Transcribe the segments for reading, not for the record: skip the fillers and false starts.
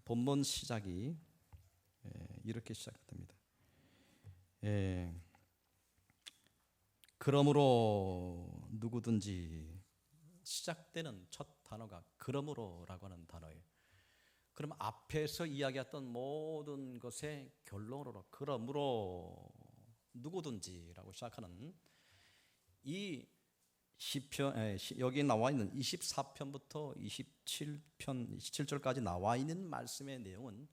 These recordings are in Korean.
본문 시작이 이렇게 시작됩니다. 그러므로 누구든지, 시작되는 첫 단어가 그러므로라고 하는 단어예요. 그럼 앞에서 이야기했던 모든 것의 결론으로 그러므로 누구든지라고 시작하는 이 시편, 여기 나와 있는 24편부터 27절까지 나와 있는 말씀의 내용은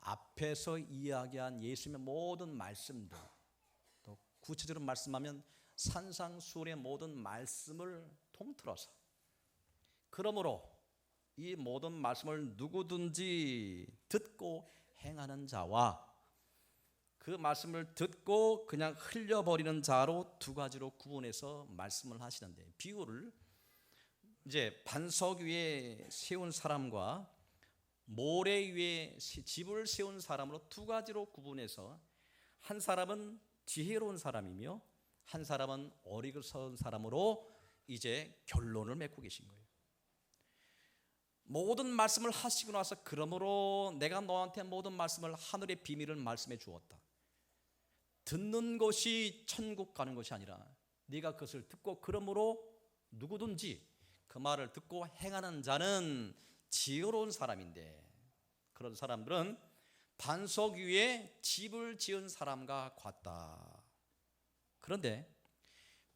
앞에서 이야기한 예수님의 모든 말씀들, 또 구체적으로 말씀하면 산상수훈의 모든 말씀을 통틀어서, 그러므로 이 모든 말씀을 누구든지 듣고 행하는 자와 그 말씀을 듣고 그냥 흘려버리는 자로 두 가지로 구분해서 말씀을 하시는데, 비유를 이제 반석 위에 세운 사람과 모래 위에 집을 세운 사람으로 두 가지로 구분해서, 한 사람은 지혜로운 사람이며 한 사람은 어리석은 사람으로 이제 결론을 맺고 계신 거예요. 모든 말씀을 하시고 나서 그러므로 내가 너한테 모든 말씀을, 하늘의 비밀을 말씀해 주었다. 듣는 것이 천국 가는 것이 아니라 네가 그것을 듣고 그러므로 누구든지 그 말을 듣고 행하는 자는 지혜로운 사람인데, 그런 사람들은 반석 위에 집을 지은 사람과 같다. 그런데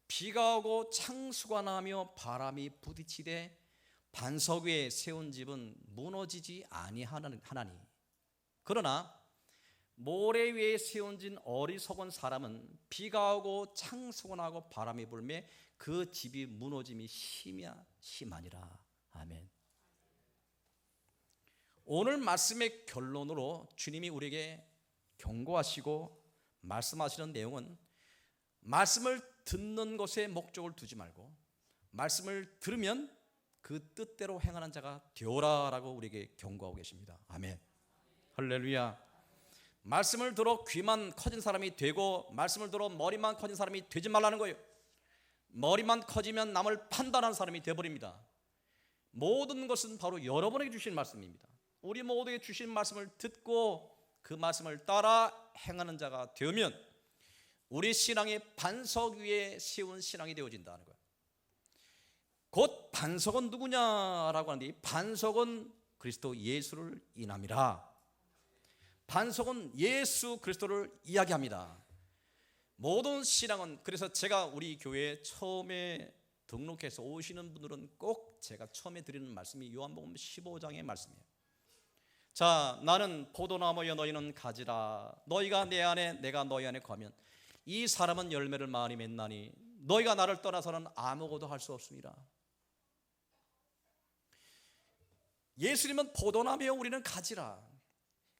비가 오고 창수가 나며 바람이 부딪히되 반석 위에 세운 집은 무너지지 아니하나니, 그러나 모래 위에 세워진 어리석은 사람은 비가 오고 창수가 나고 바람이 불매 그 집이 무너짐이 심하니라. 아멘. 오늘 말씀의 결론으로 주님이 우리에게 경고하시고 말씀하시는 내용은, 말씀을 듣는 것에 목적을 두지 말고 말씀을 들으면 그 뜻대로 행하는 자가 되어라라고 우리에게 경고하고 계십니다. 아멘. 할렐루야. 말씀을 들어 귀만 커진 사람이 되고 말씀을 들어 머리만 커진 사람이 되지 말라는 거예요. 머리만 커지면 남을 판단하는 사람이 되어버립니다. 모든 것은 바로 여러분에게 주신 말씀입니다. 우리 모두에게 주신 말씀을 듣고 그 말씀을 따라 행하는 자가 되면 우리 신앙의 반석 위에 세운 신앙이 되어진다는 거예요. 곧 반석은 누구냐라고 하는데, 이 반석은 그리스도 예수를 인함이라. 반석은 예수 그리스도를 이야기합니다. 모든 신앙은, 그래서 제가 우리 교회에 처음에 등록해서 오시는 분들은 꼭 제가 처음에 드리는 말씀이 요한복음 15장의 말씀이에요. 자, 나는 포도나무여 너희는 가지라. 너희가 내 안에 내가 너희 안에 거하면 이 사람은 열매를 많이 맺나니 너희가 나를 떠나서는 아무것도 할 수 없습니다. 예수님은 포도나무여 우리는 가지라.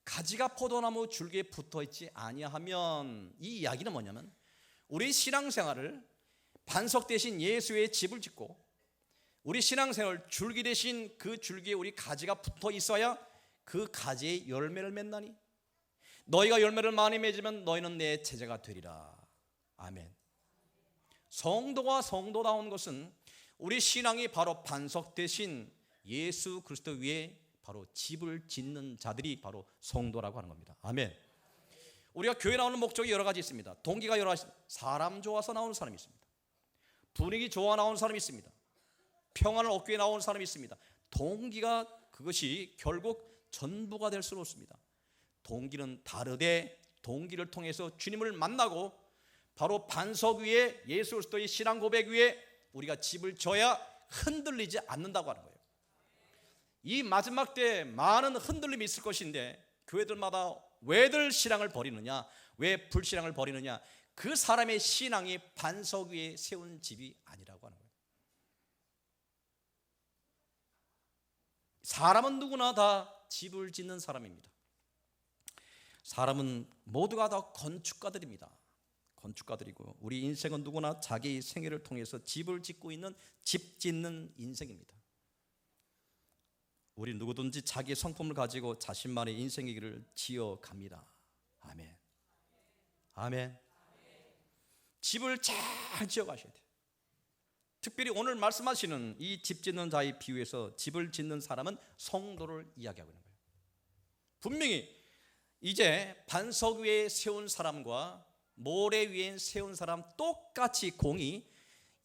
가지가 포도나무 줄기에 붙어있지 아니하면, 이 이야기는 뭐냐면 우리 신앙생활을 반석 대신 예수의 집을 짓고 우리 신앙생활 줄기 대신 그 줄기에 우리 가지가 붙어 있어야 그 가지의 열매를 맺나니 너희가 열매를 많이 맺으면 너희는 내 제자가 되리라. 아멘. 성도가 성도다운 것은 우리 신앙이 바로 반석 대신 예수 그리스도 위에 바로 집을 짓는 자들이 바로 성도라고 하는 겁니다. 아멘. 우리가 교회 나오는 목적이 여러 가지 있습니다. 동기가 여러 가지. 사람 좋아서 나오는 사람이 있습니다. 분위기 좋아 나오는 사람이 있습니다. 평안을 얻기 위해 나오는 사람이 있습니다. 동기가 그것이 결국 전부가 될 수는 없습니다. 동기는 다르되 동기를 통해서 주님을 만나고 바로 반석 위에 예수 그리스도의 신앙 고백 위에 우리가 집을 져야 흔들리지 않는다고 하는 거예요. 이 마지막 때에 많은 흔들림이 있을 것인데 교회들마다 왜들 신앙을 버리느냐, 왜 불신앙을 버리느냐, 그 사람의 신앙이 반석 위에 세운 집이 아니라고 하는 거예요. 사람은 누구나 다 집을 짓는 사람입니다. 사람은 모두가 다 건축가들입니다. 건축가들이고 우리 인생은 누구나 자기 생애를 통해서 집을 짓고 있는 집 짓는 인생입니다. 우리 누구든지 자기의 성품을 가지고 자신만의 인생의 길을 지어갑니다. 아멘. 아멘. 집을 잘 지어가셔야 돼요. 특별히 오늘 말씀하시는 이 집 짓는 자의 비유에서 집을 짓는 사람은 성도를 이야기하고 있는 거예요. 분명히 이제 반석 위에 세운 사람과 모래 위에 세운 사람 똑같이 공이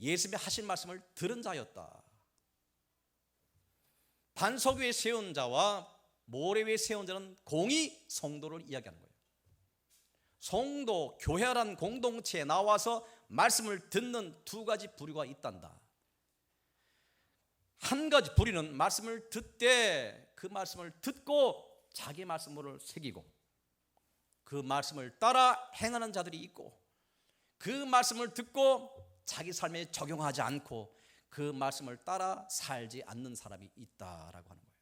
예수님이 하신 말씀을 들은 자였다. 반석 위에 세운 자와 모래 위에 세운 자는 공이 성도를 이야기하는 거예요. 성도, 교회란 공동체에 나와서 말씀을 듣는 두 가지 부류가 있단다. 한 가지 부류는 말씀을 듣되 그 말씀을 듣고 자기 말씀을 새기고 그 말씀을 따라 행하는 자들이 있고, 그 말씀을 듣고 자기 삶에 적용하지 않고 그 말씀을 따라 살지 않는 사람이 있다라고 하는 거예요.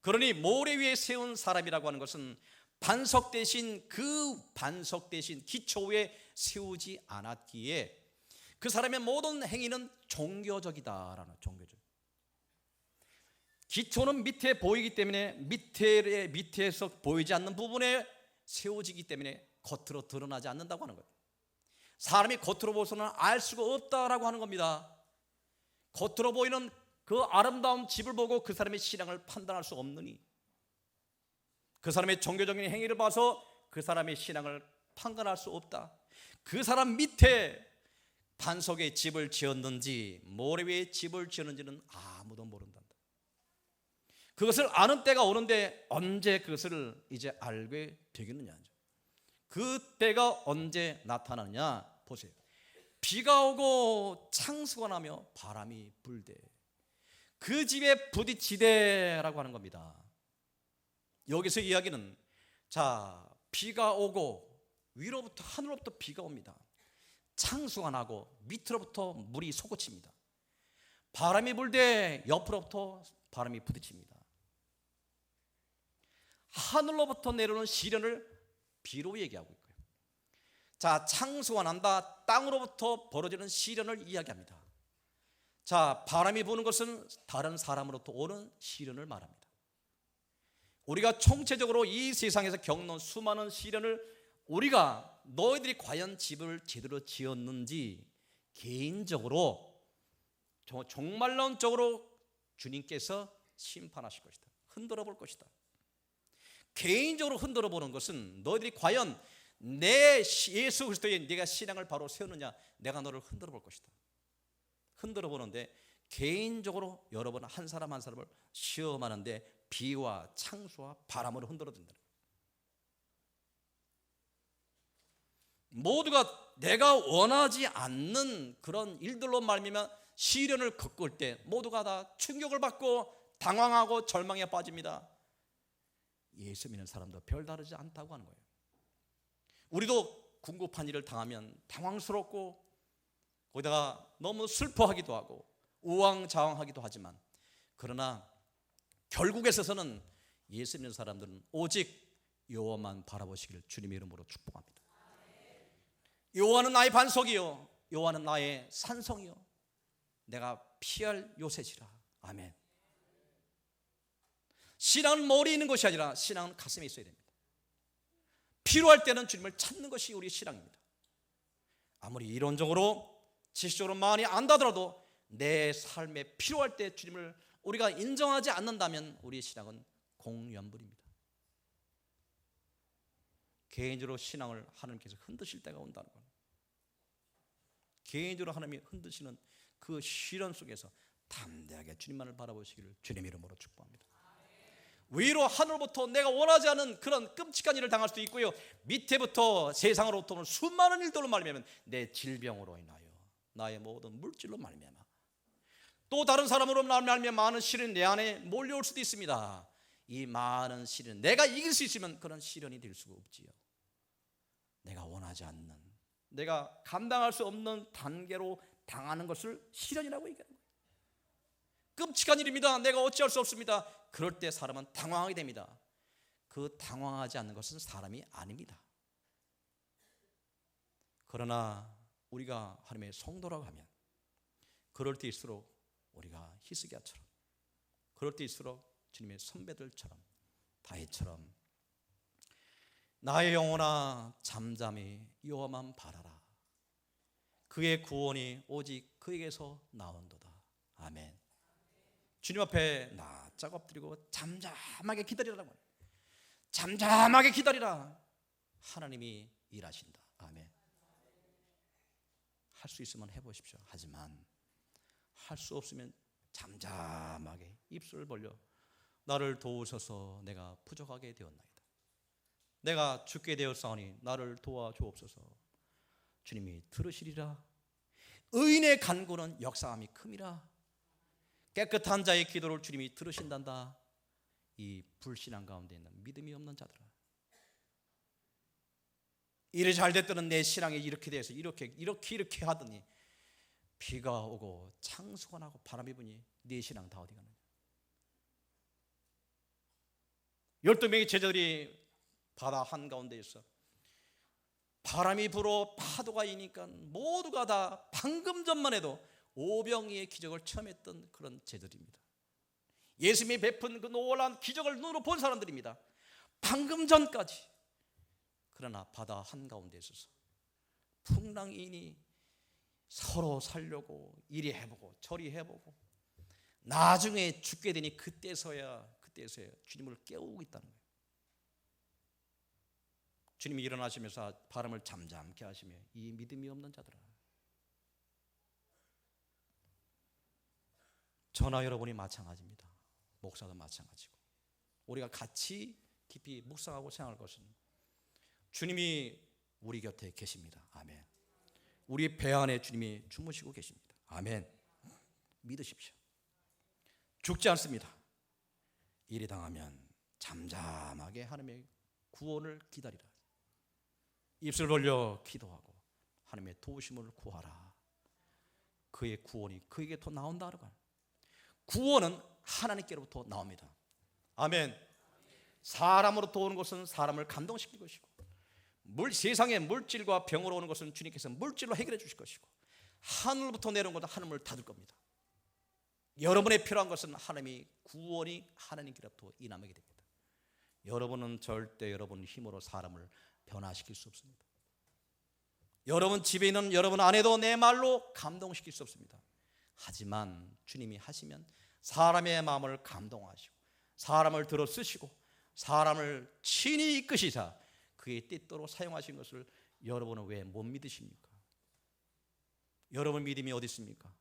그러니 모래 위에 세운 사람이라고 하는 것은 반석 대신 기초 위에 세우지 않았기에 그 사람의 모든 행위는 종교적이다라는, 종교적. 기초는 밑에 보이기 때문에 밑에서 보이지 않는 부분에 세워지기 때문에 겉으로 드러나지 않는다고 하는 거예요. 사람이 겉으로 보고서는 알 수가 없다라고 하는 겁니다. 겉으로 보이는 그 아름다운 집을 보고 그 사람의 신앙을 판단할 수 없느니, 그 사람의 종교적인 행위를 봐서 그 사람의 신앙을 판단할 수 없다. 그 사람 밑에 반석에 집을 지었는지 모래 위에 집을 지었는지는 아무도 모른다. 그것을 아는 때가 오는데 언제 그것을 이제 알게 되겠느냐. 그 때가 언제 나타나느냐 보세요. 비가 오고 창수가 나며 바람이 불되 그 집에 부딪히되라고 하는 겁니다. 여기서 이야기는, 자, 비가 오고 위로부터, 하늘로부터 비가 옵니다. 창수가 나고 밑으로부터 물이 솟구칩니다. 바람이 불되 옆으로부터 바람이 부딪힙니다. 하늘로부터 내려오는 시련을 비로 얘기하고 있고요. 자, 창수가 난다, 땅으로부터 벌어지는 시련을 이야기합니다. 자, 바람이 부는 것은 다른 사람으로부터 오는 시련을 말합니다. 우리가 총체적으로 이 세상에서 겪는 수많은 시련을 우리가, 너희들이 과연 집을 제대로 지었는지 개인적으로 종말론적으로 주님께서 심판하실 것이다. 흔들어 볼 것이다. 개인적으로 흔들어 보는 것은 너희들이 과연 내 예수 그리스도에 네가 신앙을 바로 세우느냐, 내가 너를 흔들어 볼 것이다. 흔들어 보는데 개인적으로 여러분 한 사람 한 사람을 시험하는데 비와 창수와 바람으로 흔들어 둔다. 모두가 내가 원하지 않는 그런 일들로 말미암아 시련을 겪을 때 모두가 다 충격을 받고 당황하고 절망에 빠집니다. 예수 믿는 사람도 별다르지 않다고 하는 거예요. 우리도 궁핍한 일을 당하면 당황스럽고 거기다가 너무 슬퍼하기도 하고 우왕좌왕하기도 하지만, 그러나 결국에 있어서는 예수 믿는 사람들은 오직 여호와만 바라보시기를 주님의 이름으로 축복합니다. 여호와는 나의 반석이요, 여호와는 나의 산성이요, 내가 피할 요새시라. 아멘. 신앙은 머리에 있는 것이 아니라 신앙은 가슴에 있어야 됩니다. 필요할 때는 주님을 찾는 것이 우리의 신앙입니다. 아무리 이론적으로 지식적으로 많이 안다더라도 내 삶에 필요할 때 주님을 우리가 인정하지 않는다면 우리의 신앙은 공연불입니다. 개인적으로 신앙을 하나님께서 흔드실 때가 온다는 것, 개인적으로 하나님이 흔드시는 그 시련 속에서 담대하게 주님만을 바라보시기를 주님의 이름으로 축복합니다. 위로 하늘부터 내가 원하지 않은 그런 끔찍한 일을 당할 수도 있고요, 밑에부터 세상으로부터 오는 수많은 일들로 말미암아 내 질병으로 인하여 나의 모든 물질로 말미암아 또 다른 사람으로 말미암아 많은 시련이 내 안에 몰려올 수도 있습니다. 이 많은 시련, 내가 이길 수 있으면 그런 시련이 될 수가 없지요. 내가 원하지 않는, 내가 감당할 수 없는 단계로 당하는 것을 시련이라고 얘기하는 거예요. 끔찍한 일입니다. 내가 어찌할 수 없습니다. 그럴 때 사람은 당황하게 됩니다. 그 당황하지 않는 것은 사람이 아닙니다. 그러나 우리가 하나님의 성도라고 하면 그럴 때일수록 우리가 히스기야처럼, 그럴 때일수록 주님의 선배들처럼, 다윗처럼 나의 영혼아 잠잠히 여호와만 바라라. 그의 구원이 오직 그에게서 나온도다. 아멘. 주님 앞에 납작 엎드리고 잠잠하게 기다리라고 합니다. 잠잠하게 기다리라. 하나님이 일하신다. 아멘. 할 수 있으면 해보십시오. 하지만 할 수 없으면 잠잠하게 입술을 벌려 나를 도우소서. 내가 부족하게 되었나이다. 내가 죽게 되었사오니 나를 도와주옵소서. 주님이 들으시리라. 의인의 간구는 역사함이 큼이라. 깨끗한 자의 기도를 주님이 들으신단다. 이 불신앙 가운데 있는 믿음이 없는 자들아, 일이 잘 됐더니 내 신앙이 이렇게 돼서 이렇게 하더니 비가 오고 창수가 나고 바람이 부니 네 신앙 다 어디 가느냐. 12명의 제자들이 바다 한가운데 있어 바람이 불어 파도가 이니까 모두가 다 방금 전만 해도 오병이의 기적을 처음 했던 그런 제자들입니다. 예수님이 베푼 그 놀라운 기적을 눈으로 본 사람들입니다. 방금 전까지. 그러나 바다 한가운데 있어서 풍랑이니 서로 살려고 이리 해보고 저리 해보고 나중에 죽게 되니 그때서야 주님을 깨우고 있다는 거예요. 주님이 일어나시면서 바람을 잠잠케 하시며 이 믿음이 없는 자들아, 저나 여러분이 마찬가지입니다. 목사도 마찬가지고 우리가 같이 깊이 묵상하고 생각할 것은 주님이 우리 곁에 계십니다. 아멘. 우리 배 안에 주님이 주무시고 계십니다. 아멘. 믿으십시오. 죽지 않습니다. 일이 당하면 잠잠하게 하나님의 구원을 기다리라. 입술 벌려 기도하고 하나님의 도우심을 구하라. 그의 구원이 그에게 더 나온다는 거예요. 구원은 하나님께로부터 나옵니다. 아멘. 사람으로부터 오는 것은 사람을 감동시킬 것이고 세상의 물질과 병으로 오는 것은 주님께서 물질로 해결해 주실 것이고 하늘부터 내려온 것은 하늘을 닫을 겁니다. 여러분의 필요한 것은 하나님이 구원이 하나님께로부터 인하게 됩니다. 여러분은 절대 여러분 힘으로 사람을 변화시킬 수 없습니다. 여러분 집에 있는 여러분 아내도 내 말로 감동시킬 수 없습니다. 하지만 주님이 하시면 사람의 마음을 감동하시고 사람을 들어 쓰시고 사람을 친히 이끄시사 그의 뜻대로 사용하신 것을 여러분은 왜 못 믿으십니까? 여러분 믿음이 어디 있습니까?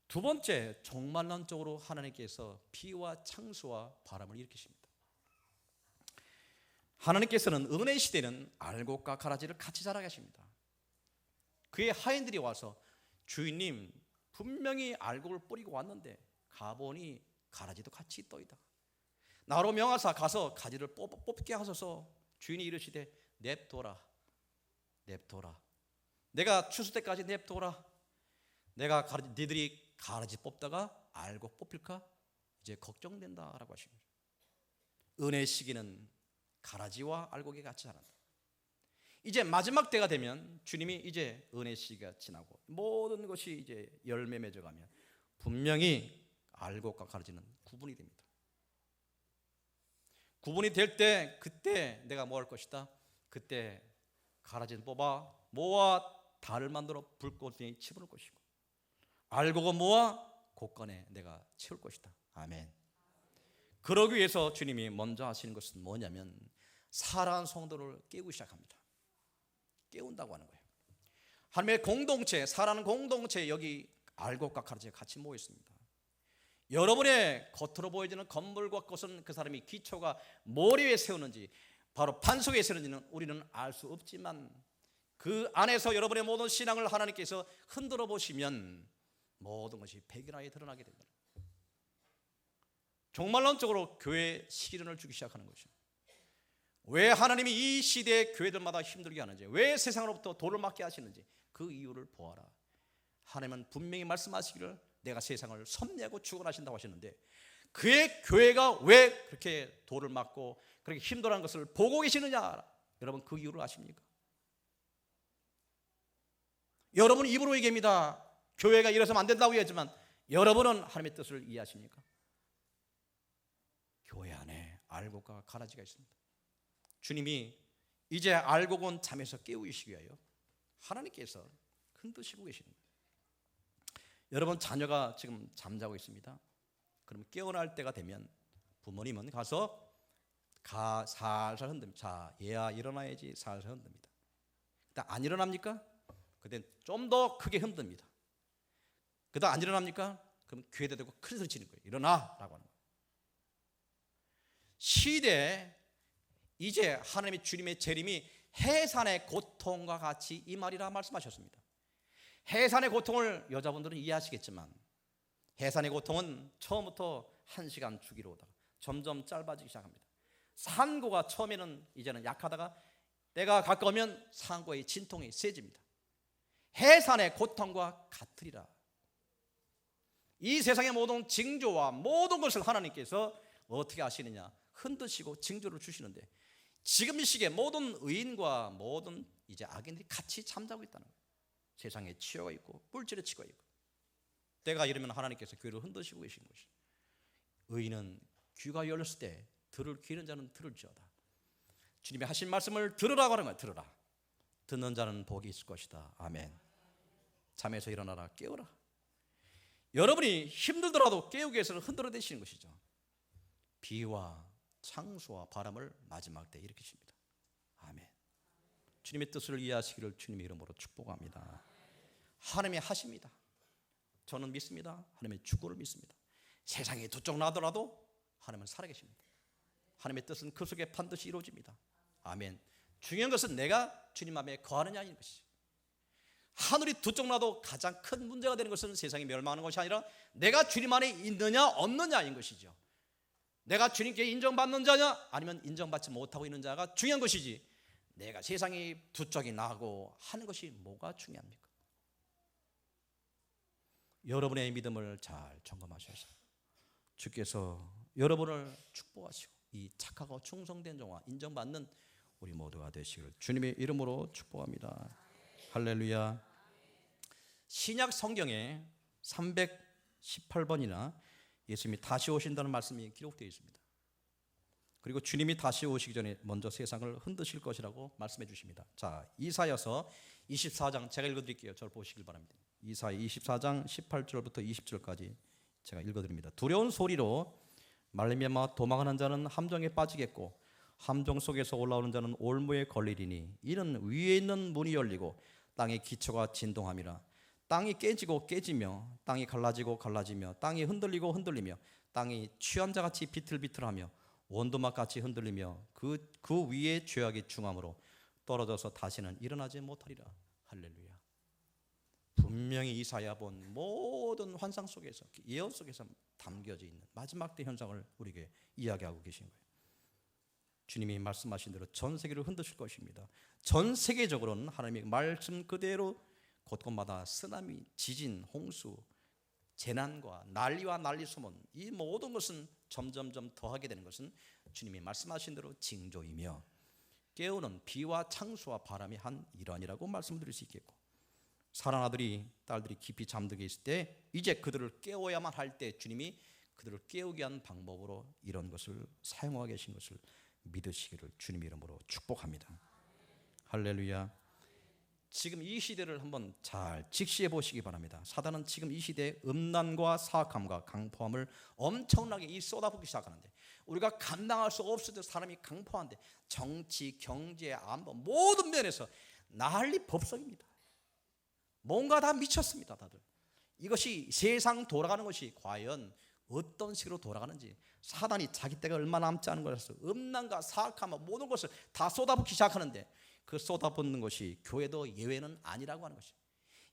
두 번째, 종말론적으로 하나님께서 비와 창수와 바람을 일으키십니다. 하나님께서는 은혜 시대는 알곡과 가라지를 같이 자라게 하십니다. 그의 하인들이 와서 주인님 분명히 알곡을 뿌리고 왔는데 가보니 가라지도 같이 떠있다. 나로 명하사 가서 가지를 뽑게 하소서. 주인이 이르시되 냅둬라. 내가 추수 때까지 냅둬라. 내가 니들이 가라지 뽑다가 알곡 뽑힐까? 이제 걱정된다라고 하십니다. 은혜 시기는 가라지와 알곡이 같이 자란다. 이제 마지막 때가 되면 주님이 이제 은혜 시기가 지나고 모든 것이 이제 열매 맺어가면 분명히 알곡과 가라지는 구분이 됩니다. 구분이 될 때 그때 내가 뭐 할 것이다? 그때 가라지는 뽑아 모아 달을 만들어 불꽃에 집어넣을 것이고 알곡은 모아 곳간에 내가 채울 것이다. 아멘. 그러기 위해서 주님이 먼저 하시는 것은 뭐냐면 살아난 성도를 깨우기 시작합니다. 깨운다고 하는 거예요. 하나님의 공동체, 살아난 공동체, 여기 알곡과 가라지가 같이 모여 있습니다. 여러분의 겉으로 보여지는 건물과 것은 그 사람이 기초가 뭘 위에 세우는지 바로 반석에 세우는지는 우리는 알 수 없지만 그 안에서 여러분의 모든 신앙을 하나님께서 흔들어 보시면 모든 것이 백일하게 드러나게 됩니다. 종말론적으로 교회 시련을 주기 시작하는 것이죠. 왜 하나님이 이 시대의 교회들마다 힘들게 하는지, 왜 세상으로부터 돌을 맞게 하시는지 그 이유를 보아라. 하나님은 분명히 말씀하시기를 내가 세상을 섭리하고 주관하신다고 하셨는데 그의 교회가 왜 그렇게 돌을 맞고 그렇게 힘들어하는 것을 보고 계시느냐? 여러분 그 이유를 아십니까? 여러분 입으로 얘기합니다. 교회가 이래서는 안 된다고 얘기하지만 여러분은 하나님의 뜻을 이해하십니까? 교회 안에 알곡과 가라지가 있습니다. 주님이 이제 알곡은 잠에서 깨우시기 위하여 하나님께서 흔드시고 계십니다. 여러분 자녀가 지금 잠자고 있습니다. 그럼 깨어날 때가 되면 부모님은 가서 살살 흔듭니다. 자, 얘야 일어나야지. 살살 흔듭니다. 그다음 안 일어납니까? 그땐 좀 더 크게 흔듭니다. 그다음 안 일어납니까? 그럼 귀에다 대고 큰 소리 치는 거예요. 일어나라고 하는 거예요. 시대에 이제 하나님의 주님의 재림이 해산의 고통과 같이 이 말이라 말씀하셨습니다. 해산의 고통을 여자분들은 이해하시겠지만 해산의 고통은 처음부터 1시간 주기로 오다가 점점 짧아지기 시작합니다. 산고가 처음에는 이제는 약하다가 때가 가까우면 산고의 진통이 세집니다. 해산의 고통과 같으리라. 이 세상의 모든 징조와 모든 것을 하나님께서 어떻게 하시느냐? 흔드시고 징조를 주시는데 지금 이 시기에 모든 의인과 모든 이제 악인들이 같이 잠자고 있다는 거예요. 세상에 치여가 있고 뿔질에 치고 있고 때가 이르면 하나님께서 귀를 흔드시고 계신 것이. 의인은 귀가 열렸을 때 들을 귀 있는 자는 들을지어다. 주님이 하신 말씀을 들으라고 하는 거예요. 들으라. 듣는 자는 복이 있을 것이다. 아멘. 잠에서 일어나라. 깨어라. 여러분이 힘들더라도 깨우기 위해서는 흔들어 대시는 것이죠. 비와 창수와 바람을 마지막 때 일으키십니다. 아멘. 주님의 뜻을 이해하시기를 주님의 이름으로 축복합니다. 하나님이 하십니다. 저는 믿습니다. 하나님의 축복을 믿습니다. 세상이 두 쪽 나더라도 하나님은 살아계십니다. 하나님의 뜻은 그 속에 반드시 이루어집니다. 아멘. 중요한 것은 내가 주님 앞에 거하느냐인 것이죠. 하늘이 두 쪽 나도 가장 큰 문제가 되는 것은 세상이 멸망하는 것이 아니라 내가 주님 안에 있느냐 없느냐인 것이죠. 내가 주님께 인정받는 자냐 아니면 인정받지 못하고 있는 자가 중요한 것이지 내가 세상이 두 쪽이 나고 하는 것이 뭐가 중요합니까? 여러분의 믿음을 잘 점검하셔서 주께서 여러분을 축복하시고 이 착하고 충성된 종아 인정받는 우리 모두가 되시기를 주님의 이름으로 축복합니다. 할렐루야. 신약 성경에 318번이나 예수님이 다시 오신다는 말씀이 기록되어 있습니다. 그리고 주님이 다시 오시기 전에 먼저 세상을 흔드실 것이라고 말씀해 주십니다. 자, 이사야서 24장 제가 읽어드릴게요. 저를 보시길 바랍니다. 이사야 24장 18절부터 20절까지 제가 읽어드립니다. 두려운 소리로 말미암아 도망하는 자는 함정에 빠지겠고 함정 속에서 올라오는 자는 올무에 걸리리니 이는 위에 있는 문이 열리고 땅의 기초가 진동함이라. 땅이 깨지고 깨지며 땅이 갈라지고 갈라지며 땅이 흔들리고 흔들리며 땅이 취한 자같이 비틀비틀하며 원두막같이 흔들리며 그 위에 죄악이 중함으로 떨어져서 다시는 일어나지 못하리라. 할렐루야. 분명히 이사야 본 모든 환상 속에서 예언 속에서 담겨져 있는 마지막 때 현상을 우리에게 이야기하고 계신 거예요. 주님이 말씀하신 대로 전 세계를 흔드실 것입니다. 전 세계적으로는 하나님의 말씀 그대로 곳곳마다 쓰나미, 지진, 홍수, 재난과 난리와 난리소문 이 모든 것은 점점점 더하게 되는 것은 주님이 말씀하신 대로 징조이며 깨우는 비와 창수와 바람이 한 일환이라고 말씀드릴 수 있겠고 사랑 아들이 딸들이 깊이 잠들게 있을 때 이제 그들을 깨워야만 할 때 주님이 그들을 깨우게 한 방법으로 이런 것을 사용하고 계신 것을 믿으시기를 주님의 이름으로 축복합니다. 할렐루야. 지금 이 시대를 한번 잘 직시해 보시기 바랍니다. 사단은 지금 이 시대에 음란과 사악함과 강포함을 엄청나게 쏟아붓기 시작하는데 우리가 감당할 수 없을 때 사람이 강포한데 정치, 경제, 안보 모든 면에서 난리 법석입니다. 뭔가 다 미쳤습니다. 다들 이것이 세상 돌아가는 것이 과연 어떤 식으로 돌아가는지 사단이 자기 때가 얼마 남지 않은 것에서 음란과 사악함 모든 것을 다 쏟아붓기 시작하는데 그 쏟아붓는 것이 교회도 예외는 아니라고 하는 것입니다.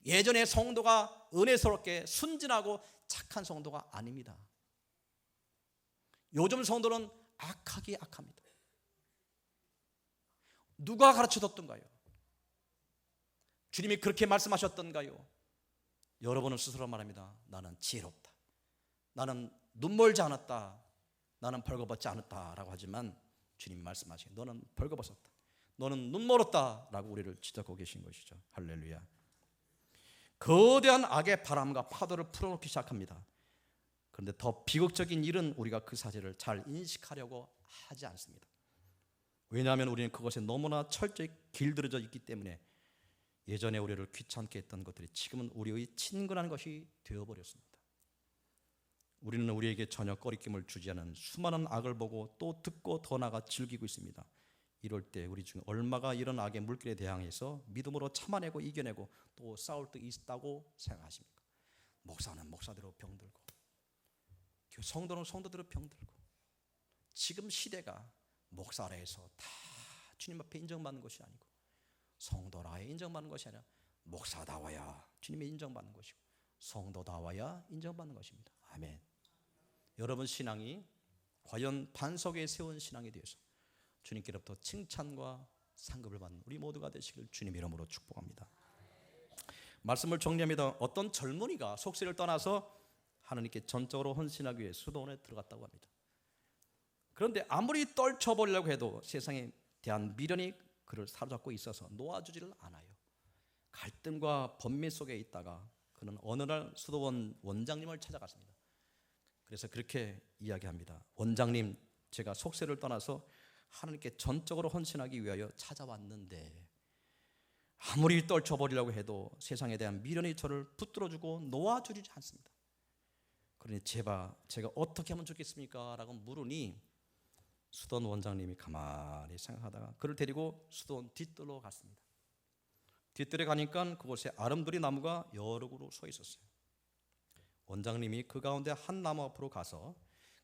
예전에 성도가 은혜스럽게 순진하고 착한 성도가 아닙니다. 요즘 성도는 악하기 악합니다. 누가 가르쳐줬던가요? 주님이 그렇게 말씀하셨던가요? 여러분은 스스로 말합니다. 나는 지혜롭다. 나는 눈멀지 않았다. 나는 벌거벗지 않았다라고 하지만 주님이 말씀하시기에 너는 벌거벗었다. 너는 눈멀었다 라고 우리를 지적하고 계신 것이죠. 할렐루야. 거대한 악의 바람과 파도를 풀어놓기 시작합니다. 그런데 더 비극적인 일은 우리가 그 사실을 잘 인식하려고 하지 않습니다. 왜냐하면 우리는 그것에 너무나 철저히 길들여져 있기 때문에 예전에 우리를 귀찮게 했던 것들이 지금은 우리의 친근한 것이 되어버렸습니다. 우리는 우리에게 전혀 꺼리낌을 주지 않은 수많은 악을 보고 또 듣고 더 나아가 즐기고 있습니다. 이럴 때 우리 중에 얼마가 이런 악의 물길에 대항해서 믿음으로 참아내고 이겨내고 또 싸울 때 있다고 생각하십니까? 목사는 목사대로 병들고, 성도는 성도대로 병들고, 지금 시대가 목사라 해서 다 주님 앞에 인정받는 것이 아니고, 성도라 해 인정받는 것이 아니라 목사다워야 주님의 인정받는 것이고, 성도다워야 인정받는 것입니다. 아멘. 여러분 신앙이 과연 반석에 세운 신앙이 되어서 주님께로부터 칭찬과 상급을 받는 우리 모두가 되시길 주님 이름으로 축복합니다. 말씀을 정리합니다. 어떤 젊은이가 속세를 떠나서 하나님께 전적으로 헌신하기 위해 수도원에 들어갔다고 합니다. 그런데 아무리 떨쳐보려고 해도 세상에 대한 미련이 그를 사로잡고 있어서 놓아주지를 않아요. 갈등과 번미 속에 있다가 그는 어느 날 수도원 원장님을 찾아갔습니다. 그래서 그렇게 이야기합니다. 원장님, 제가 속세를 떠나서 하나님께 전적으로 헌신하기 위하여 찾아왔는데 아무리 떨쳐버리려고 해도 세상에 대한 미련이 저를 붙들어주고 놓아주지 않습니다. 그러니 제가 어떻게 하면 좋겠습니까? 라고 물으니 수도원 원장님이 가만히 생각하다가 그를 데리고 수도원 뒷뜰로 갔습니다. 뒷뜰에 가니까 그곳에 아름드리 나무가 여러 그루 서 있었어요. 원장님이 그 가운데 한 나무 앞으로 가서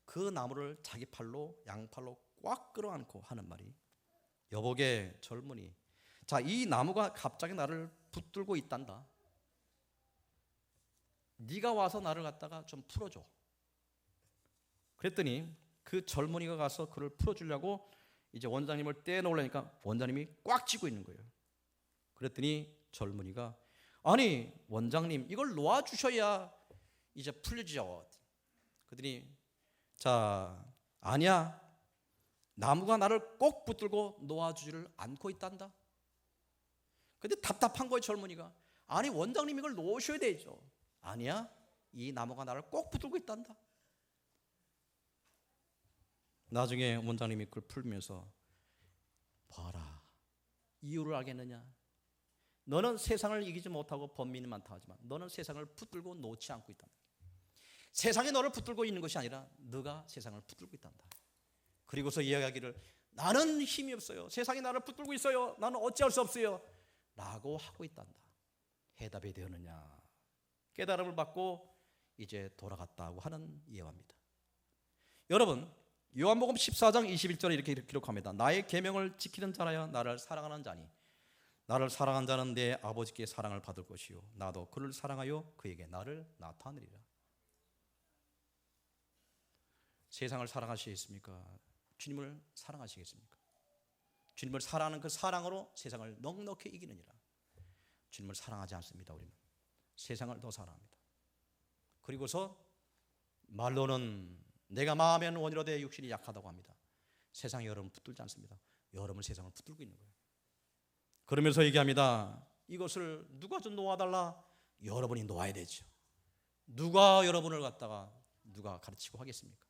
그 나무를 자기 팔로 양팔로 꽉 끌어안고 하는 말이, 여보게 젊은이, 자, 이 나무가 갑자기 나를 붙들고 있단다. 네가 와서 나를 갖다가 좀 풀어줘. 그랬더니 그 젊은이가 가서 그를 풀어주려고 이제 원장님을 떼놓으려니까 원장님이 꽉 쥐고 있는 거예요. 그랬더니 젊은이가, 아니 원장님, 이걸 놓아주셔야 이제 풀리죠. 그랬더니, 자, 아니야, 나무가 나를 꼭 붙들고 놓아주지를 않고 있단다. 근데 답답한 거예요. 젊은이가, 아니 원장님 이걸 놓으셔야 되죠. 아니야, 이 나무가 나를 꼭 붙들고 있단다. 나중에 원장님이 그걸 풀면서, 봐라, 이유를 알겠느냐? 너는 세상을 이기지 못하고 번민이 많다 하지만 너는 세상을 붙들고 놓지 않고 있단다. 세상이 너를 붙들고 있는 것이 아니라 너가 세상을 붙들고 있단다. 그리고서 이야기하기를, 나는 힘이 없어요, 세상이 나를 붙들고 있어요, 나는 어찌할 수 없어요 라고 하고 있단다. 해답이 되었느냐? 깨달음을 받고 이제 돌아갔다고 하는 예화입니다. 여러분, 요한복음 14장 21절에 이렇게 기록합니다. 나의 계명을 지키는 자라야 나를 사랑하는 자니 나를 사랑하는 자는 내 아버지께 사랑을 받을 것이요 나도 그를 사랑하여 그에게 나를 나타내리라. 세상을 사랑하시겠습니까? 주님을 사랑하시겠습니까? 주님을 사랑하는 그 사랑으로 세상을 넉넉히 이기느니라. 주님을 사랑하지 않습니다. 우리는 세상을 더 사랑합니다. 그리고서 말로는 내가 마음에는 원이로되 육신이 약하다고 합니다. 세상이 여러분을 붙들지 않습니다. 여러분은 세상을 붙들고 있는 거예요. 그러면서 얘기합니다. 이것을 누가 좀 놓아달라? 여러분이 놓아야 되죠. 누가 여러분을 갖다가 누가 가르치고 하겠습니까?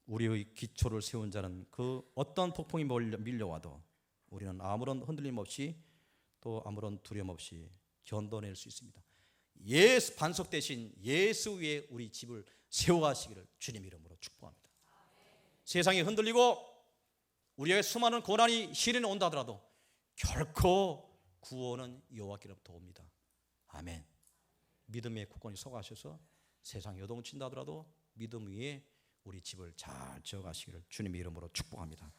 우리의 기초를 세운 자는 그 어떤 폭풍이 밀려와도 우리는 아무런 흔들림 없이 또 아무런 두려움 없이 견뎌낼 수 있습니다. 예수 반석 대신 예수 위에 우리 집을 세워가시기를 주님 이름으로 축복합니다. 세상이 흔들리고 우리의 수많은 고난이 시련이 온다 하더라도 결코 구원은 여호와께로부터 옵니다. 아멘. 믿음의 굳건히 서가셔서 세상 요동친다 하더라도 믿음 위에 우리 집을 잘 지어가시기를 주님의 이름으로 축복합니다.